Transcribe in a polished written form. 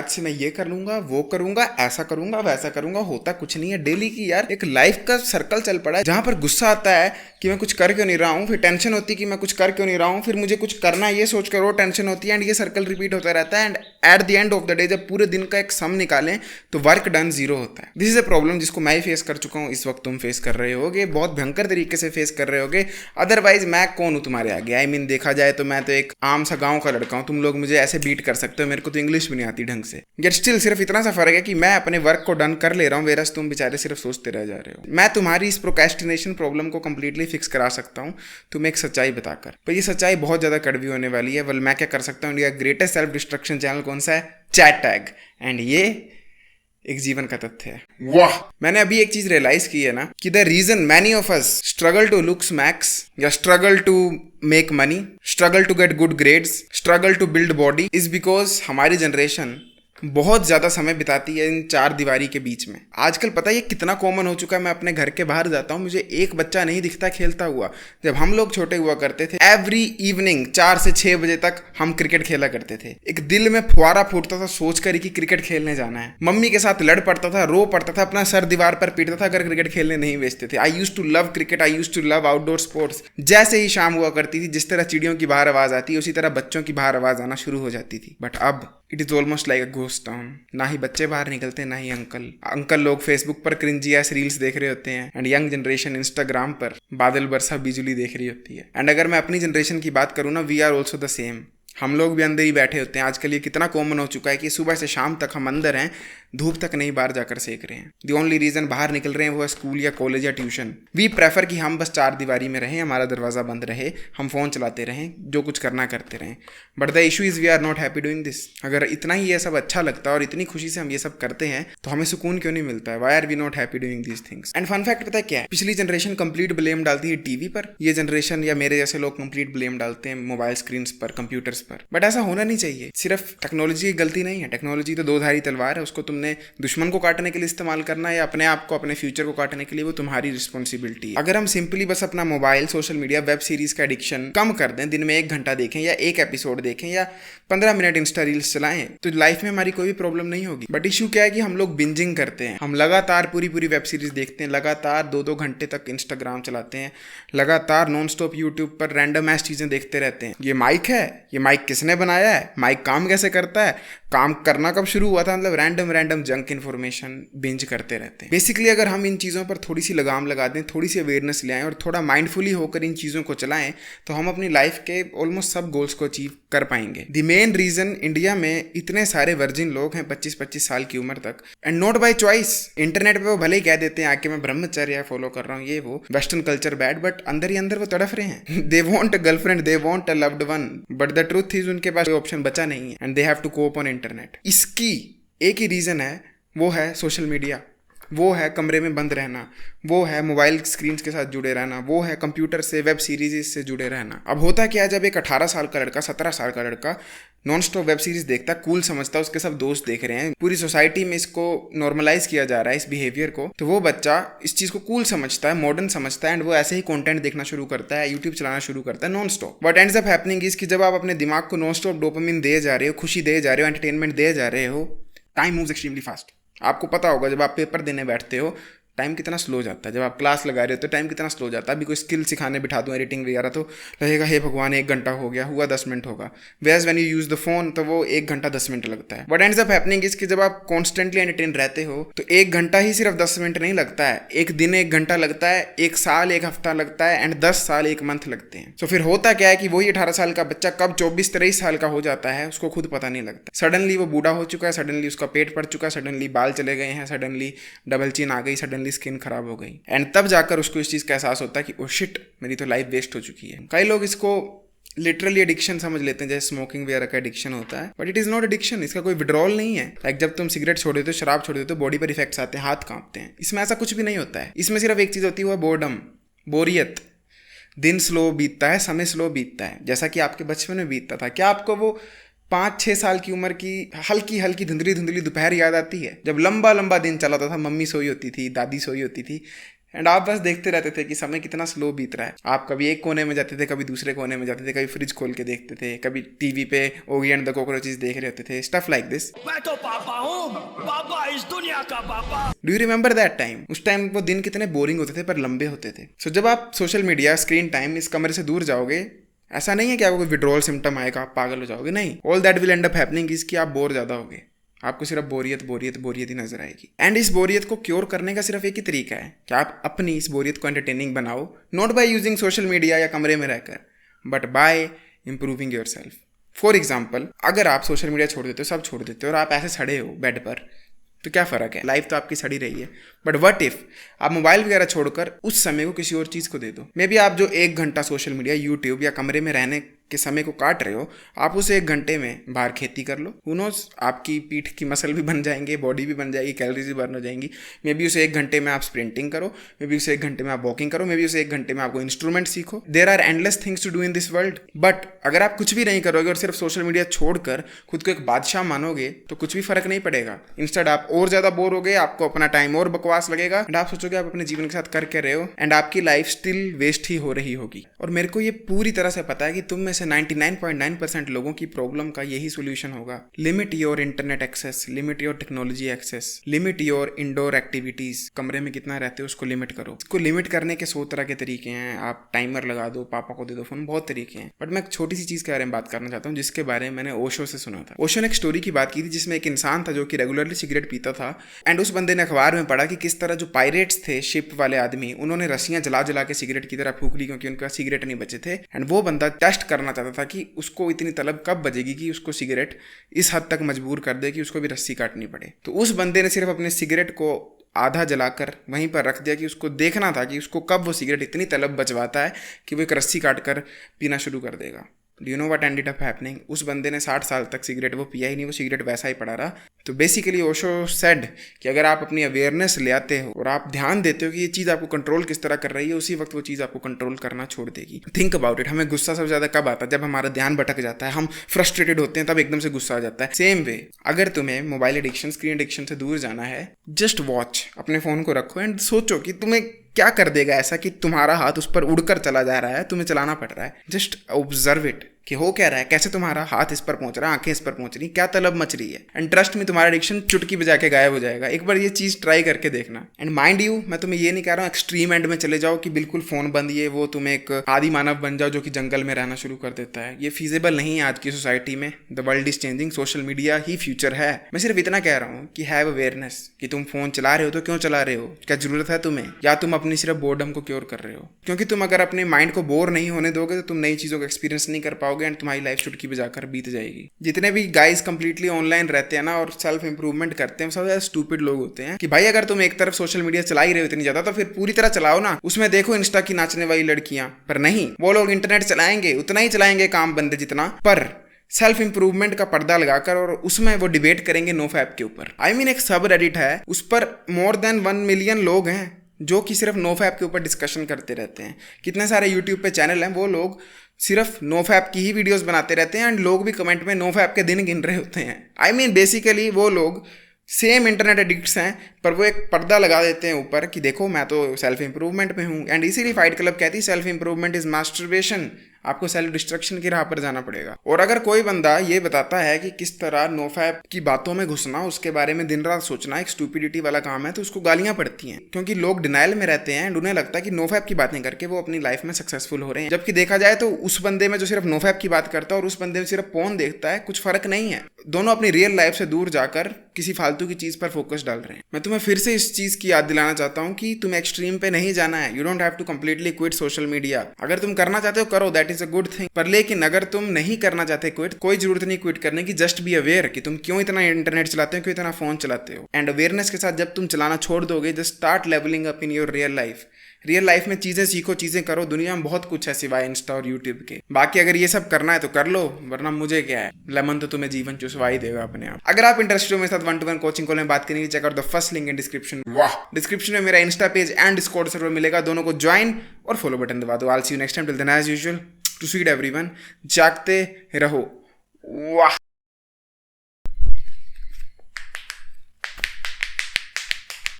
आज से मैं ये कर लूंगा, वो करूंगा, ऐसा करूंगा, वैसा करूंगा। होता कुछ नहीं है। डेली की यार एक लाइफ का सर्कल चल पड़ा है जहां पर गुस्सा आता है कि मैं कुछ कर क्यों नहीं रहा हूँ, फिर टेंशन होती है कि मैं कुछ कर क्यों नहीं रहा हूँ, फिर मुझे कुछ करना है ये सोच कर वो टेंशन होती है, एंड ये सर्कल रिपीट होता रहता है। And at the end of the day जब पूरे दिन का एक सम निकालें तो वर्क डन जीरो होता है। दिस इज अ प्रॉब्लम जिसको मैं ही फेस कर चुका हूँ, इस वक्त तुम फेस कर रहे होगे, बहुत भयंकर तरीके से फेस कर रहे होगे। अदरवाइज मैं कौन हूँ तुम्हारे आगे? आई मीन देखा जाए तो मैं तो एक आम सा गाँव का लड़का हूँ। तुम लोग मुझे ऐसे बीट कर सकते हो, मेरे को तो इंग्लिश भी नहीं आती ढंग से। गेट स्टिल सिर्फ इतना सा फर्क है कि मैं अपने वर्क को डन कर ले रहा हूँ, वेरस तुम बेचारे सिर्फ सोचते रह जा रहे हो। मैं तुम्हारी इस प्रोक्रेस्टिनेशन प्रॉब्लम को कंप्लीटली फिक्स करा सकता हूँ तुम्हें एक सच्चाई बताकर, पर ये सच्चाई बहुत ज़्यादा कड़वी होने वाली है। वेल मैं क्या कर सकता हूँ? India greatest self destruction channel कौन सा है? Chat tag. एंड ये एक जीवन का तथ्य है। वाह! मैंने अभी एक चीज रियलाइज की है ना कि the reason many of us struggle to look max या struggle to make money, struggle to get good grades, struggle to build body is because हमारी जनरेशन बहुत ज़्यादा समय बिताती है इन चार दीवारी के बीच में। आजकल पता है ये कितना कॉमन हो चुका है। मैं अपने घर के बाहर जाता हूँ, मुझे एक बच्चा नहीं दिखता खेलता हुआ। जब हम लोग छोटे हुआ करते थे, एवरी इवनिंग 4 से 6 बजे तक हम क्रिकेट खेला करते थे। एक दिल में फुहारा फूटता था सोच कर कि क्रिकेट खेलने जाना है। मम्मी के साथ लड़ पड़ता था, रो पड़ता था, अपना सर दीवार पर पीटता था अगर क्रिकेट खेलने नहीं भेजते थे। I used to love cricket, I used to love outdoor sports. जैसे ही शाम हुआ करती थी, जिस तरह चिड़ियों की बाहर आवाज आती है उसी तरह बच्चों की बाहर आवाज आना शुरू हो जाती थी। बट अब it is almost like a ghost town. ना ही बच्चे बाहर निकलते, ना ही अंकल लोग फेसबुक पर क्रिंजी एस रील्स देख रहे होते हैं, एंड यंग जनरेशन इंस्टाग्राम पर बादल बरसा बिजली देख रही होती है। एंड अगर मैं अपनी जनरेशन की बात करूँ ना, we are also the same. हम लोग भी अंदर ही बैठे होते हैं। आजकल ये कितना कॉमन हो चुका है कि सुबह से शाम तक हम अंदर हैं, धूप तक नहीं बाहर जाकर सेक रहे हैं। द ओनली रीजन बाहर निकल रहे हैं वो है स्कूल या कॉलेज या ट्यूशन। वी प्रेफर कि हम बस चार दीवारी में रहें, हमारा दरवाज़ा बंद रहे, हम फ़ोन चलाते रहें, जो कुछ करना करते रहें। But the issue is we are not happy doing this. अगर इतना ही ये सब अच्छा लगता है और इतनी खुशी से हम ये सब करते हैं तो हमें सुकून क्यों नहीं मिलता है? Why are we not happy doing these things? And fun fact पता है क्या है? पिछली जनरेशन कंप्लीट ब्लेम डालती है टीवी पर, ये जनरेशन या मेरे जैसे लोग कंप्लीट ब्लेम डालते हैं मोबाइल स्क्रीन पर, कंप्यूटर्स पर। बट ऐसा होना नहीं चाहिए। सिर्फ टेक्नोलॉजी की गलती नहीं है। टेक्नोलॉजी तो दो धारी तलवार है। उसको तुमने दुश्मन को काटने के लिए इस्तेमाल करना या अपने आप को, अपने फ्यूचर को काटने के लिए, वो तुम्हारी रिस्पॉन्सिबिलिटी है। अगर हम सिंपली बस अपना mobile, social media, web series का एडिक्शन कम कर दें, दिन में 1 घंटा देखें या 1 एपिसोड देखें या 15 मिनट इंस्टा रील्स चलाएं, तो लाइफ में हमारी कोई भी प्रॉब्लम नहीं होगी। बट इशू क्या है कि हम लोग बिंजिंग करते हैं। हम लगातार पूरी वेब सीरीज देखते हैं, लगातार 2-2 घंटे तक इंस्टाग्राम चलाते हैं, लगातार नॉन स्टॉप यूट्यूब पर रैंडम ऐस चीजें देखते रहते हैं। ये माइक है, ये माइक किसने बनाया है, माइक काम कैसे करता है, काम करना कब शुरू हुआ था, मतलब रैंडम जंक इन्फॉर्मेशन बिंज करते रहते हैं। बेसिकली अगर हम इन चीज़ों पर थोड़ी सी लगाम लगा दें, थोड़ी सी अवेयरनेस ले आएं और थोड़ा माइंडफुली होकर इन चीज़ों को चलाएं, तो हम अपनी लाइफ के ऑलमोस्ट सब गोल्स को अचीव कर पाएंगे। द मेन रीजन इंडिया में इतने सारे वर्जिन लोग हैं 25-25 साल की उम्र तक, and not by choice. Internet पे वो भले ही कह देते हैं आके मैं ब्रह्मचर्य फॉलो कर रहा हूँ, ये वो वेस्टर्न कल्चर बैड, बट अंदर ही अंदर वो तड़फ रहे हैं। They want a girlfriend, they want a loved one, but the truth is उनके पास कोई ऑप्शन बचा नहीं है, and they have to cope on internet. इसकी एक ही रीजन है, वो है सोशल मीडिया, वो है कमरे में बंद रहना, वो है मोबाइल स्क्रीन के साथ जुड़े रहना, वो है कंप्यूटर से, वेब सीरीज से जुड़े रहना। अब होता क्या है, जब एक 18 साल का लड़का, 17 साल का लड़का नॉन स्टॉप वेब सीरीज देखता, कूल समझता है, उसके सब दोस्त देख रहे हैं, पूरी सोसाइटी में इसको नॉर्मलाइज किया जा रहा है इस बिहेवियर को, तो वो बच्चा इस चीज़ को कूल समझता है, मॉडर्न समझता है, एंड वो ऐसे ही कंटेंट देखना शुरू करता है, यूट्यूब चलाना शुरू करता है non stop. What ends up happening is कि जब आप अपने दिमाग को नॉन स्टॉप डोपामिन दे जा रहे हो, खुशी दे जा रहे हो, एंटरटेनमेंट दे जा रहे हो, टाइम मूव्स एक्सट्रीमली फास्ट। आपको पता होगा जब आप पेपर देने बैठते हो टाइम कितना स्लो जाता है, जब आप क्लास लगा रहे हो तो टाइम कितना स्लो जाता है। अभी कोई स्किल सिखाने बिठा दूँ, एडिटिंग वगैरह, तो लगेगा हे भगवान 1 घंटा हो गया, हुआ 10 मिनट होगा। Whereas when you use the phone तो वो 1 घंटा 10 मिनट लगता है। What ends up happening is कि जब आप कॉन्स्टेंटली एंटरटेन रहते हो तो 1 घंटा ही सिर्फ 10 मिनट नहीं लगता है, एक दिन 1 घंटा लगता है, 1 साल 1 हफ्ता लगता है, एंड 10 साल 1 मंथ लगते हैं। तो फिर होता क्या है कि वही 18 साल का बच्चा कब 24-23 साल का हो जाता है उसको खुद पता नहीं लगता। सडनली वो बूढ़ा हो चुका है, सडनली उसका पेट पड़ चुका है, सडनली बाल चले गए हैं, सडनली डबल चिन आ गई, सडनली स्किन खराब हो गई, एंड तब जाकर उसको इस चीज़ का एहसास होता है कि ओ शिट, मेरी तो लाइफ वेस्ट हो चुकी है। कई लोग इसको लिटरली एडिक्शन समझ लेते हैं, जैसे स्मोकिंग वगैरह का एडिक्शन होता है, but it is not addiction. इसका कोई विड्रॉल नहीं है। लाइक जब तुम सिगरेट छोड़ देते हो, शराब छोड़ देते हो, बॉडी पर इफेक्ट्स आते हैं, हाथ कांपते हैं। इसमें ऐसा कुछ भी नहीं होता है। इसमें सिर्फ एक चीज़ होती है, वो बोर्डम, बोरियत। दिन स्लो बीतता है, समय स्लो बीतता है, जैसा कि आपके बचपन में बीतता था। क्या आपको वो 5-6 साल की उम्र की हल्की धुंधली दोपहर याद आती है, जब लंबा दिन चलाता था, मम्मी सोई होती थी, दादी सोई होती थी, एंड आप बस देखते रहते थे कि समय कितना स्लो बीत रहा है। आप कभी एक कोने में जाते थे, कभी दूसरे कोने में जाते थे, कभी फ्रिज खोल के देखते थे, कभी टीवी पे ओगी एंड द कॉकरोचेस देख रहे होते थे, स्टफ लाइक दिस। मैं तो पापा हूँ, पापा इस दुनिया का पापा। Do you remember that time? उस टाइम वो दिन कितने बोरिंग होते थे पर लंबे होते थे। सो जब आप सोशल मीडिया, स्क्रीन टाइम, इस कमरे से दूर जाओगे, ऐसा नहीं है कि आपको कोई विड्रॉल सिम्टम आएगा, आप पागल हो जाओगे, नहीं। All that will and up happening is कि आप बोर ज्यादा होगे, आपको सिर्फ बोरियत ही नजर आएगी। एंड इस बोरियत को क्योर करने का सिर्फ एक ही तरीका है कि आप अपनी इस बोरियत को एंटरटेनिंग बनाओ, not by using social media या कमरे में रहकर, but by improving your self. For example, अगर आप सोशल मीडिया छोड़ देते हो, सब छोड़ देते हो, और आप ऐसे सड़े हो बेड पर, तो क्या फ़र्क है? लाइफ तो आपकी सड़ी रही है। बट व्हाट इफ आप मोबाइल वगैरह छोड़कर उस समय को किसी और चीज़ को दे दो। मे बी आप जो 1 घंटा सोशल मीडिया, यूट्यूब या कमरे में रहने के समय को काट रहे हो, आप उस 1 घंटे में बाहर खेती कर लो। हू नोस, आपकी पीठ की मसल भी बन जाएंगे, बॉडी भी बन जाएगी, कैलोरीज भी बर्न हो जाएंगी। मे बी उस 1 घंटे में आप स्प्रिंटिंग करो, मे बी उस 1 घंटे में आप वॉकिंग करो, मे बी उस 1 घंटे में आपको इंस्ट्रूमेंट सीखो। There are endless things to do in this world. But अगर आप कुछ भी नहीं करोगे और सिर्फ सोशल मीडिया छोड़कर खुद को एक बादशाह मानोगे, तो कुछ भी फर्क नहीं पड़ेगा। इंस्टेड आप और ज्यादा बोर होगे, आपको अपना टाइम और बकवास लगेगा, एंड आप सोचोगे आप अपने जीवन के साथ कर क्या रहे हो, एंड आपकी लाइफ स्टिल वेस्ट ही हो रही होगी। और मेरे को ये पूरी तरह से पता है कि तुम में से 99.9% लोगों की प्रॉब्लम का यही सोल्यूशन होगा। Limit your internet access, limit your technology access, limit your indoor activities. कमरे में कितना रहते हो उसको लिमिट करो। इसको लिमिट करने के 100 तरह के तरीके हैं। आप टाइमर लगा दो, पापा को दे दो फोन, बहुत तरीके हैं। बट मैं एक छोटी सी चीज के बारे में बात करना चाहता हूँ, जिसके बारे में मैंने ओशो से सुना था। ओशो ने एक स्टोरी की बात की थी, जिसमें एक इंसान था जो कि रेगुलरली सिगरेट पीता था, एंड उस बंदे ने अखबार में पढ़ा कि किस तरह जो पायरेट्स थे, शिप वाले आदमी, उन्होंने रस्सियां जला जला के सिगरेट की तरह फूक ली, क्योंकि उनके पास सिगरेट नहीं बचे थे। एंड वो बंदा टेस्ट करना चाहता था कि उसको इतनी तलब कब बजेगी कि उसको सिगरेट इस हद तक मजबूर कर दे कि उसको भी रस्सी काटनी पड़े। तो उस बंदे ने सिर्फ अपने सिगरेट को आधा जलाकर वहीं पर रख दिया कि उसको देखना था कि उसको कब वो सिगरेट इतनी तलब बचवाता है कि वो एक रस्सी काट कर पीना शुरू कर देगा। Do you know what ended up happening? उस बंदे ने 60 साल तक सिगरेट वो पिया ही नहीं, वो सिगरेट वैसा ही पड़ा रहा। तो बेसिकली ओशो सेड कि अगर आप अपनी अवेयरनेस ले आते हो और आप ध्यान देते हो कि ये चीज़ आपको कंट्रोल किस तरह कर रही है, उसी वक्त वो चीज़ आपको कंट्रोल करना छोड़ देगी। Think about it. हमें गुस्सा सबसे ज़्यादा कब आता है? जब हमारा ध्यान भटक जाता है, हम फ्रस्ट्रेटेड होते हैं, तब एकदम से गुस्सा आ जाता है। सेम वे, अगर तुम्हें मोबाइल एडिक्शन, स्क्रीन एडिक्शन से दूर जाना है, जस्ट वॉच, अपने फ़ोन को रखो एंड सोचो कि तुम्हें क्या कर देगा ऐसा कि तुम्हारा हाथ उस पर उड़कर चला जा रहा है, तुम्हें चलाना पड़ रहा है। जस्ट ऑब्जर्व इट कि हो क्या रहा है, कैसे तुम्हारा हाथ इस पर पहुंच रहा है, आंखें इस पर पहुंच रही, क्या तलब मच रही है। एंड ट्रस्ट में तुम्हारा एडिक्शन चुटकी बजा के गायब हो जाएगा। एक बार ये चीज ट्राई करके देखना। एंड माइंड यू, मैं तुम्हें ये नहीं कह रहा हूँ एक्सट्रीम एंड में चले जाओ कि बिल्कुल फोन बंद, ये वो, तुम एक आदि मानव बन जाओ जो कि जंगल में रहना शुरू कर देता है। ये फीजेबल नहीं है आज की सोसाइटी में। The world is changing, social media he future है। मैं सिर्फ इतना कह रहा हूँ कि हैव अवेयरनेस कि तुम फोन चला रहे हो तो क्यों चला रहे हो, क्या जरूरत है तुम्हें, या तुम अपनी सिर्फ बोर्डम को क्योर कर रहे हो। क्योंकि तुम अगर अपने माइंड को बोर नहीं होने दोगे तो तुम नई चीजों को एक्सपीरियंस नहीं कर पाओगे एंड तुम्हारी लाइफ चुटकी बजाकर बीत जाएगी। जितने भी गाइस कंप्लीटली ऑनलाइन रहते हैं ना और सेल्फ इंप्रूवमेंट करते हैं, सब ज्यादा स्टूपिड लोग होते हैं। कि भाई अगर तुम एक तरफ सोशल मीडिया चला ही रहे हो इतनी ज्यादा, तो फिर पूरी तरह चलाओ ना। उसमें देखो इंस्टा की नाचने वाली लड़कियां, पर नहीं, वो लोग इंटरनेट चलाएंगे, उतना ही चलाएंगे काम बंदे जितना, पर सेल्फ इंप्रूवमेंट का पर्दा लगाकर, और उसमें वो डिबेट करेंगे नो फैप के ऊपर। आई मीन एक सब रेडिट है, उस पर मोर देन 1 मिलियन लोग हैं जो कि सिर्फ नो फैप के ऊपर डिस्कशन करते रहते हैं। कितने सारे यूट्यूब पे चैनल हैं, वो लोग सिर्फ नो फैप की ही वीडियोस बनाते रहते हैं एंड लोग भी कमेंट में नो फैप के दिन गिन रहे होते हैं। आई मीन बेसिकली वो लोग सेम इंटरनेट एडिक्ट्स हैं, पर वो एक पर्दा लगा देते हैं ऊपर कि देखो मैं तो सेल्फ इंप्रूवमेंट में हूँ। एंड इसीलिए फाइट क्लब कहती है सेल्फ इंप्रूवमेंट इज मास्टरबेशन। आपको सेल्फ डिस्ट्रक्शन की राह पर जाना पड़ेगा। और अगर कोई बंदा ये बताता है कि किस तरह नोफैप की बातों में घुसना, उसके बारे में दिन रात सोचना एक स्टूपिडिटी वाला काम है, तो उसको गालियां पड़ती हैं, क्योंकि लोग डिनाइल में रहते हैं एंड उन्हें लगता है कि नोफैप की बातें करके वो अपनी लाइफ में सक्सेसफुल हो रहे हैं। जबकि देखा जाए तो उस बंदे में जो सिर्फ नोफैप की बात करता है और उस बंदे में सिर्फ पोर्न देखता है, कुछ फर्क नहीं है। दोनों अपनी रियल लाइफ से दूर जाकर किसी फालतू की चीज पर फोकस डाल रहे हैं। मैं तुम्हें फिर से इस चीज की याद दिलाना चाहता हूँ कि तुम्हें एक्सट्रीम पे नहीं जाना है। You don't have to completely quit social media. अगर तुम करना चाहते हो करो, that is a good thing. पर लेकिन अगर तुम नहीं करना चाहते क्विट, कोई जरूरत नहीं क्विट करने की। जस्ट बी अवेयर कि तुम क्यों इतना इंटरनेट चलाते हो, क्यों इतना फोन चलाते हो। एंड अवेयरनेस के साथ जब तुम चलाना छोड़ दोगे, just start levelling up in your real life. Real life में चीजें सीखो, चीजें करो। दुनिया में बहुत कुछ है सिवाय इंस्टा और यूट्यूब के। बाकी अगर ये सब करना है तो कर लो, वरना मुझे क्या है, लेमन तो तुम्हें जीवन चुसवा ही देगा अपने आप। अगर आप इंटरेस्टेड हो मेरे साथ 1-to-1 कोचिंग कॉल में बात करने की, check out the first link in description. वाह, डिस्क्रिप्शन में मेरा Insta page and Discord server मिलेगा, दोनों को ज्वाइन और फॉलो बटन दबा दो। I will see you next time, till then as usual, too sweet everyone, जागते रहो। वाह।